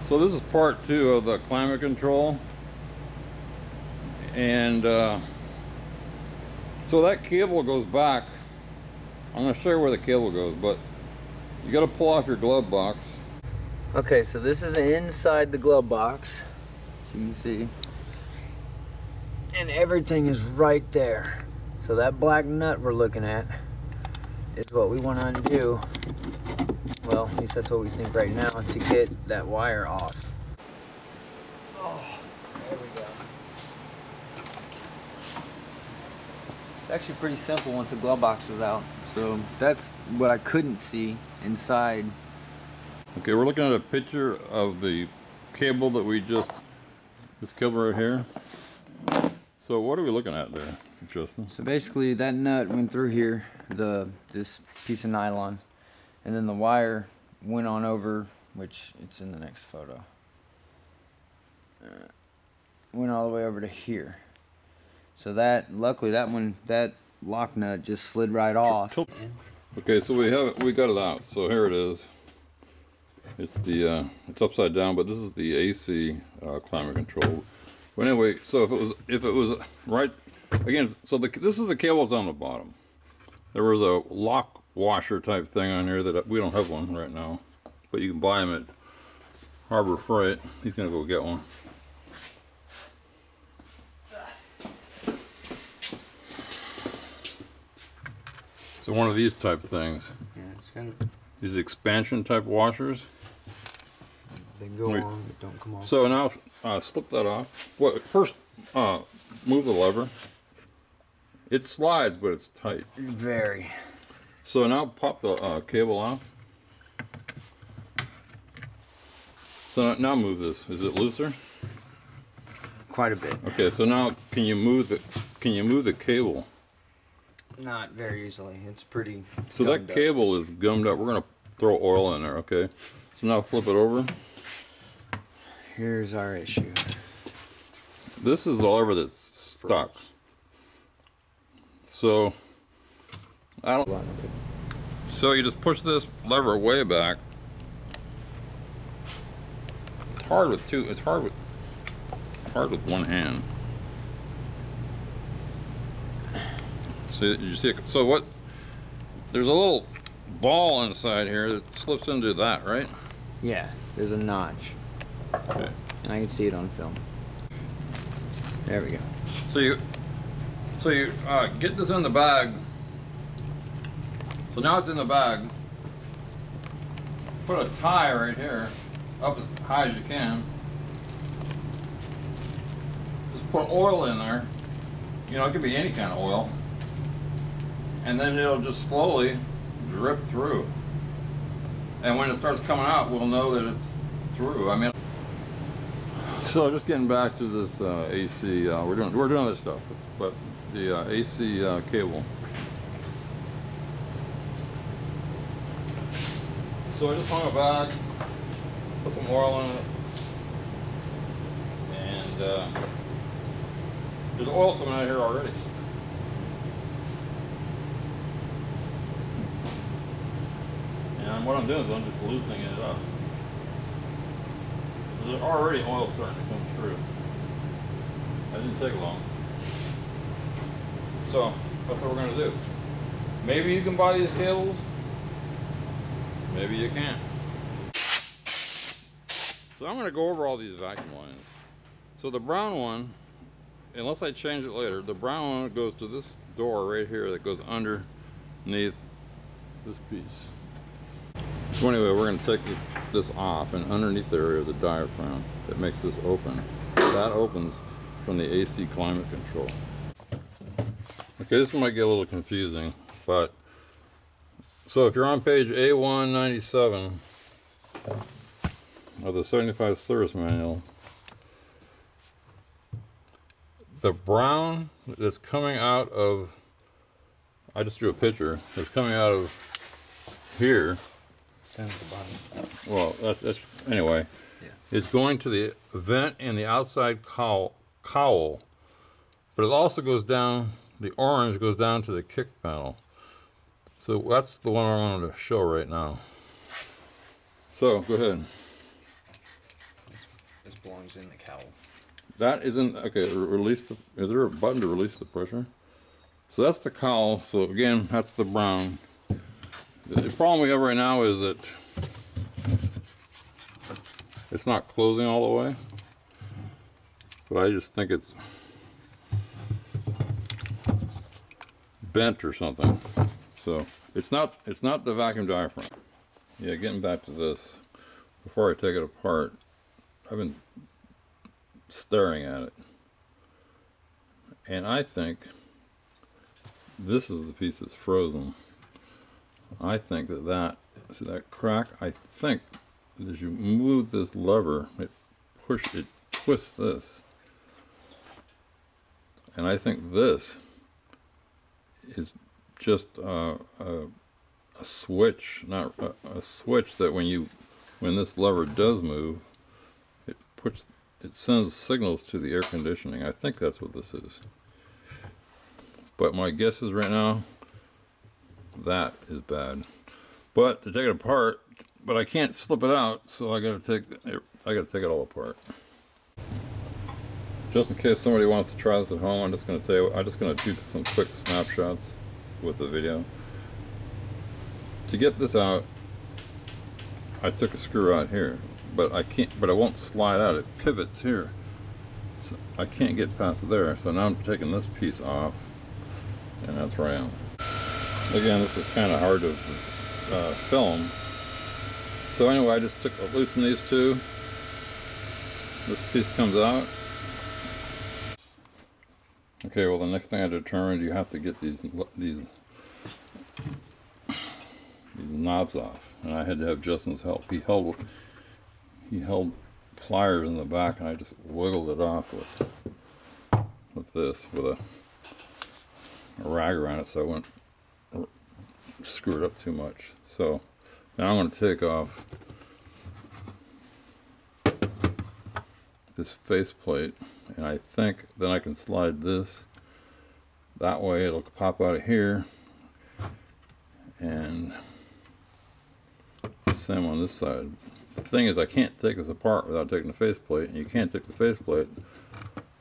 So this is part 2 of the climate control, and so that cable goes back. I'm going to show you where the cable goes, but you got to pull off your glove box. Okay, so this is inside the glove box, as you can see, and everything is right there. So that black nut we're looking at is what we want to undo. Well, at least that's what we think right now, to get that wire off. Oh, there we go. It's actually pretty simple once the glove box is out. So that's what I couldn't see inside. Okay, we're looking at a picture of the cable that this cable right here. So what are we looking at there, Justin? So basically that nut went through here, this piece of nylon, and then the wire went on over, which it's in the next photo. Went all the way over to here. So that, luckily that lock nut just slid right off. Okay, so we got it out. So here it is. It's upside down, but this is the AC climate control. But anyway, so if it was right again, so this is the cable that's on the bottom. There was a lock washer type thing on here that we don't have one right now, but you can buy them at Harbor Freight. He's gonna go get one. So one of these type things. Yeah, it's kind of. These expansion type washers. They go on, but don't come off. So now slip that off. Well, first move the lever. It slides, but it's tight. Very. So now pop the cable off. So now move this. Is it looser? Quite a bit. Okay. So now can you move the cable? Not very easily. It's pretty. So that cable is gummed up. We're gonna throw oil in there. Okay. So now flip it over. Here's our issue. This is the lever that's stuck. So so you just push this lever way back. It's hard with two. It's hard with one hand. So you see it? So what? There's a little ball inside here that slips into that, right? Yeah, there's a notch. Okay. And I can see it on film. There we go. So you get this in the bag. So now it's in the bag. Put a tie right here, up as high as you can. Just put oil in there. You know, it could be any kind of oil. And then it'll just slowly drip through. And when it starts coming out, we'll know that it's through. I mean, so just getting back to this AC, we're doing this stuff, but the AC cable. So I just hung it back, put some oil in it, and there's oil coming out of here already. And what I'm doing is I'm just loosening it up. There's already oil starting to come through. That didn't take long. So that's what we're going to do. Maybe you can buy these cables. Maybe you can't. So I'm going to go over all these vacuum lines. So the brown one, unless I change it later, the brown one goes to this door right here that goes underneath this piece. So anyway, we're going to take this off, and underneath there is the diaphragm that makes this open. That opens from the AC climate control. Okay, this might get a little confusing, but so if you're on page A197 of the 75 service manual, the brown that's coming out of, I just drew a picture, that's coming out of here. Down at the bottom. Well, that's anyway. Yeah. It's going to the vent in the outside cowl, but it also goes down. The orange goes down to the kick panel. So that's the one I wanted to show right now. So go ahead. goes in the cowl. That isn't, okay, release the, is there a button to release the pressure? So that's the cowl, so again, that's the brown. The problem we have right now is that it's not closing all the way, but I just think it's bent or something. So it's not the vacuum diaphragm. Yeah, getting back to this, before I take it apart, I've been staring at it, and I think this is the piece that's frozen. I think see that crack, I think that as you move this lever, it twists this, and I think this is just a switch, not a switch that when this lever does move, it sends signals to the air conditioning. I think that's what this is. But my guess is right now, that is bad. But to take it apart, but I can't slip it out, so I gotta take it all apart. Just in case somebody wants to try this at home, I'm just gonna do some quick snapshots with the video. To get this out, I took a screw out here, but I won't slide out. It pivots here, so I can't get past there. So now I'm taking this piece off, and that's where I am. Again, this is kind of hard to film. So anyway, I just loosened these two. This piece comes out. Okay, well the next thing I determined, you have to get these knobs off, and I had to have Justin's help. He held pliers in the back, and I just wiggled it off with a rag around it, so I wouldn't screw it up too much. So now I'm going to take off this faceplate, and I think then I can slide this that way. It'll pop out of here, and the same on this side. The thing is, I can't take this apart without taking the faceplate, and you can't take the faceplate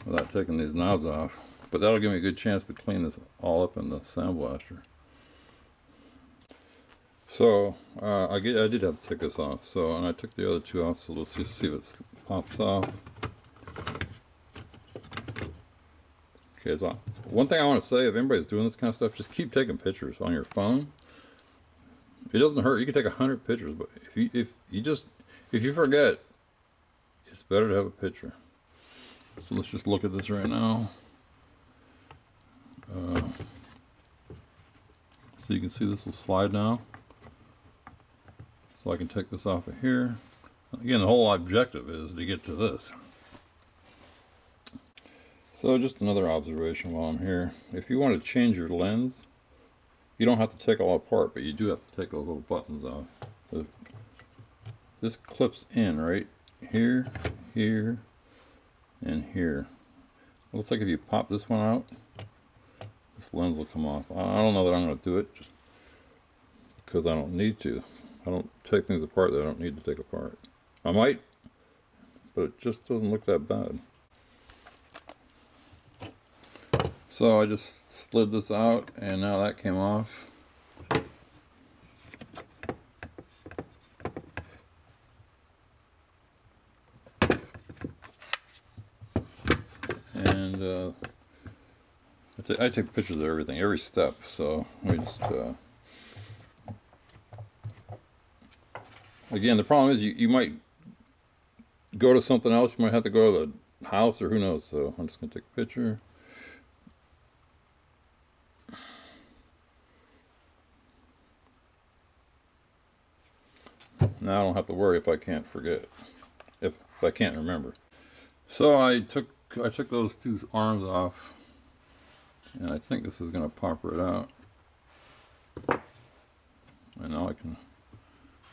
without taking these knobs off. But that'll give me a good chance to clean this all up in the sandblaster. So I did have to take this off. So, and I took the other two off. So let's just see if it pops off. Okay, so one thing I want to say, if anybody's doing this kind of stuff, just keep taking pictures on your phone. It doesn't hurt. You can take 100 pictures, but if you forget, it's better to have a picture. So let's just look at this right now. So you can see this will slide now. So I can take this off of here. Again, the whole objective is to get to this. So just another observation while I'm here. If you want to change your lens, you don't have to take it all apart, but you do have to take those little buttons off. This clips in right here, here, and here. It looks like if you pop this one out, this lens will come off. I don't know that I'm going to do it just because I don't need to. I don't take things apart that I don't need to take apart. I might, but it just doesn't look that bad. So I just slid this out, and now that came off. And I take pictures of everything, every step. So we just again, the problem is you might go to something else. You might have to go to the house, or who knows. So I'm just gonna take a picture. Now I don't have to worry if I can't forget, if I can't remember. So I took those two arms off, and I think this is going to pop right out. And now I can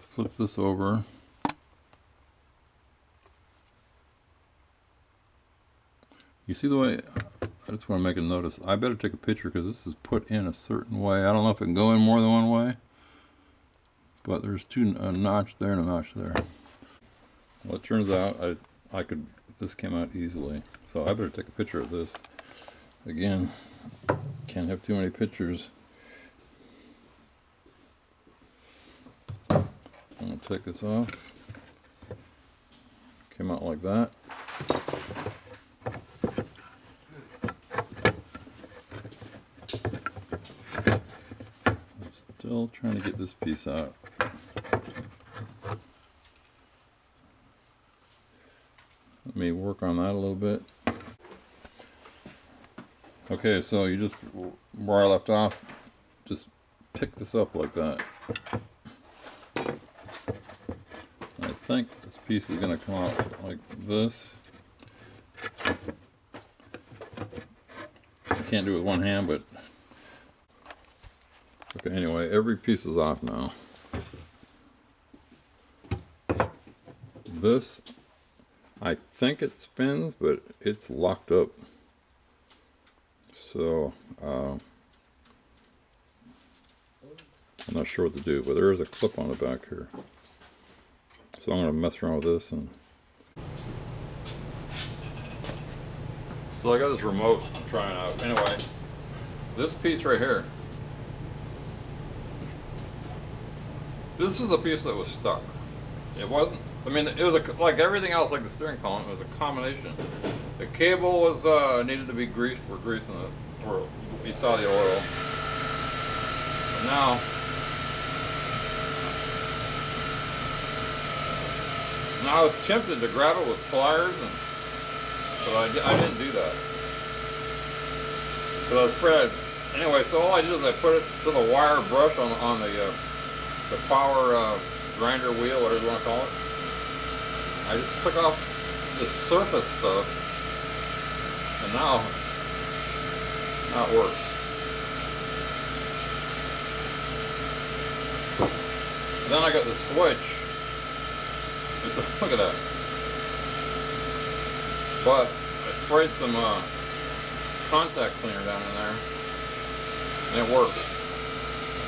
flip this over. You see the way, I just want to make a notice. I better take a picture because this is put in a certain way. I don't know if it can go in more than one way, but there's a notch there and a notch there. Well, it turns out This came out easily. So I better take a picture of this. Again, can't have too many pictures. I'm gonna take this off. Came out like that. I'm still trying to get this piece out. Let me work on that a little bit. Okay, so you just, where I left off, just pick this up like that. I think this piece is going to come out like this. I can't do it with one hand, but... Okay, anyway, every piece is off now. This, I think it spins, but it's locked up. So, I'm not sure what to do, but there is a clip on the back here. So I'm going to mess around with this. And so I got this remote I'm trying out. Anyway, this piece right here, this is the piece that was stuck. It wasn't, I mean, it was like everything else, like the steering column, it was a combination. The cable was needed to be greased. We're greasing it, or you saw the oil. But now I was tempted to grab it with pliers, but I didn't do that. But I was afraid. Anyway, so all I did is I put it to the wire brush on the power grinder wheel, whatever you want to call it. I just took off the surface stuff, and now it works. And then I got the switch. Look at that. But I sprayed some contact cleaner down in there, and it works.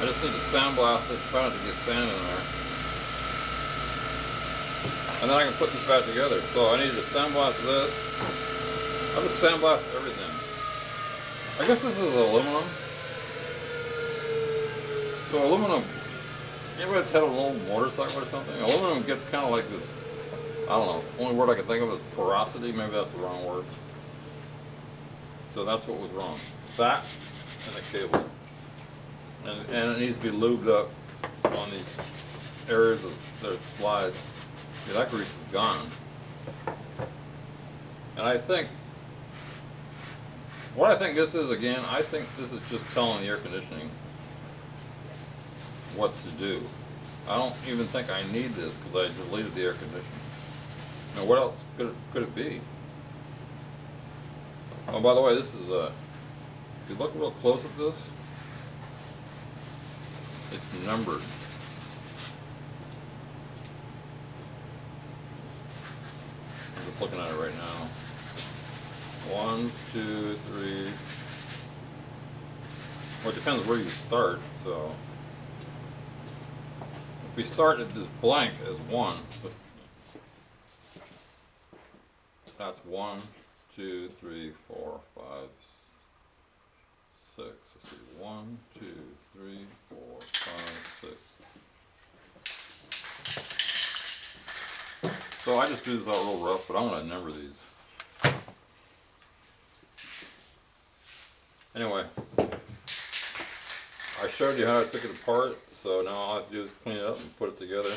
I just need to sandblast it, try not to get sand in there. And then I can put this back together. So I need to sandblast this. I'll just sandblast everything. I guess this is aluminum. So aluminum, anybody that's had a little motorcycle or something, aluminum gets kind of like this, I don't know, only word I can think of is porosity. Maybe that's the wrong word. So that's what was wrong. That and the cable. And it needs to be lubed up on these areas that it slides. Yeah, that grease is gone. And I think, what I think this is, again, I think this is just telling the air conditioning what to do. I don't even think I need this because I deleted the air conditioning. Now what else could it be? Oh, by the way, this is if you look real close at this, it's numbered. I'm just looking at it right now. 1, 2, 3. Well, it depends where you start. So if we start at this blank as 1, that's 1, 2, 3, 4, 5, 6. Let's see. 1, 2, 3, 4, 5, 6. So I just do this out real rough, but I'm going to number these. Anyway, I showed you how I took it apart, so now all I have to do is clean it up and put it together.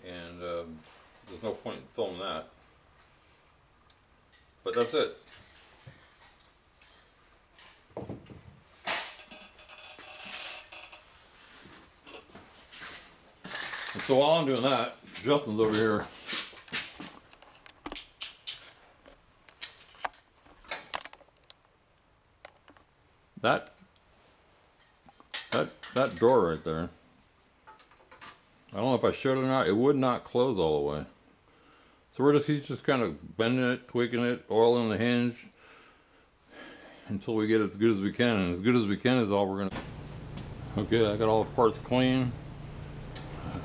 And there's no point in filming that. But that's it. And so while I'm doing that, Justin's over here. That door right there, I don't know if I showed it or not, it would not close all the way. So he's just kind of bending it, tweaking it, oiling the hinge until we get it as good as we can. And as good as we can is all we're gonna. Okay, I got all the parts clean.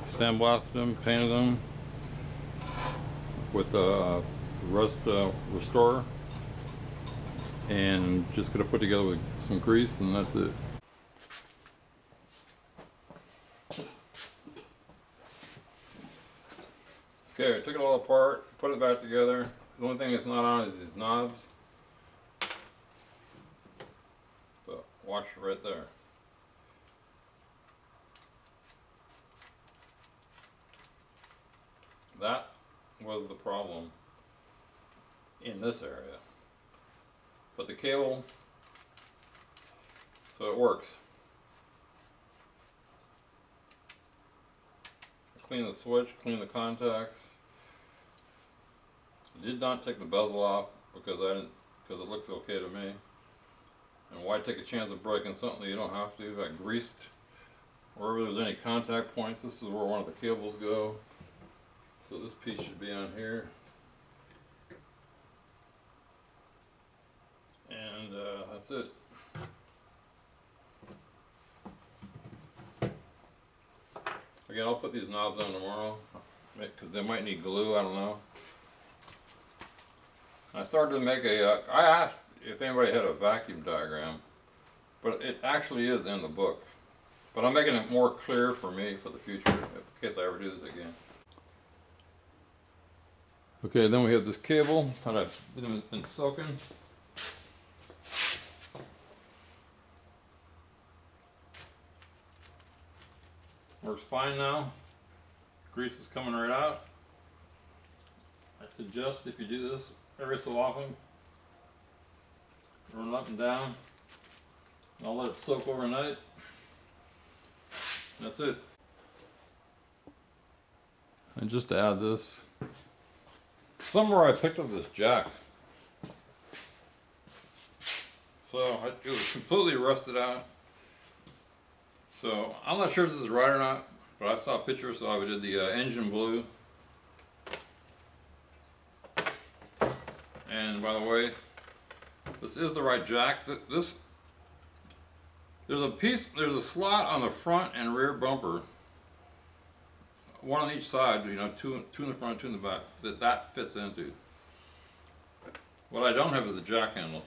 Sandblasted them, painted them. with the rust restorer, and just gonna put together with some grease, and that's it. Okay, I took it all apart, put it back together. The only thing that's not on is these knobs. So watch right there. That was the problem in this area. But the cable, so it works. Clean the switch, clean the contacts. I did not take the bezel off because it looks okay to me. And why take a chance of breaking something that you don't have to? I greased wherever there's any contact points. This is where one of the cables go. So this piece should be on here. And that's it. Again, I'll put these knobs on tomorrow because they might need glue, I don't know. I started to make I asked if anybody had a vacuum diagram, but it actually is in the book. But I'm making it more clear for me for the future, in case I ever do this again. Okay, then we have this cable that I've been soaking. Works fine now. Grease is coming right out. I suggest if you do this every so often, run up and down. I'll let it soak overnight. That's it. And just to add this, somewhere I picked up this jack. So it was completely rusted out. So I'm not sure if this is right or not, but I saw a picture, so I did the engine blue. And by the way, this is the right jack. There's a slot on the front and rear bumper, one on each side, you know, two in the front, two in the back, that fits into. What I don't have is a jack handle.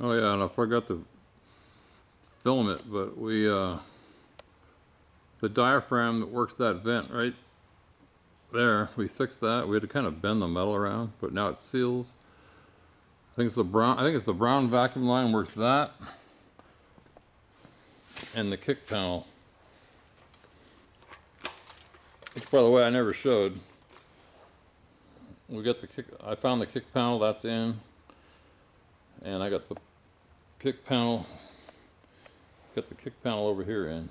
Oh yeah, and I forgot to film it, but the diaphragm that works that vent right there, we fixed that. We had to kind of bend the metal around, but now it seals. I think it's the brown vacuum line works that, and the kick panel, which by the way I never showed. I found the kick panel, that's in, and I got the kick panel over here in.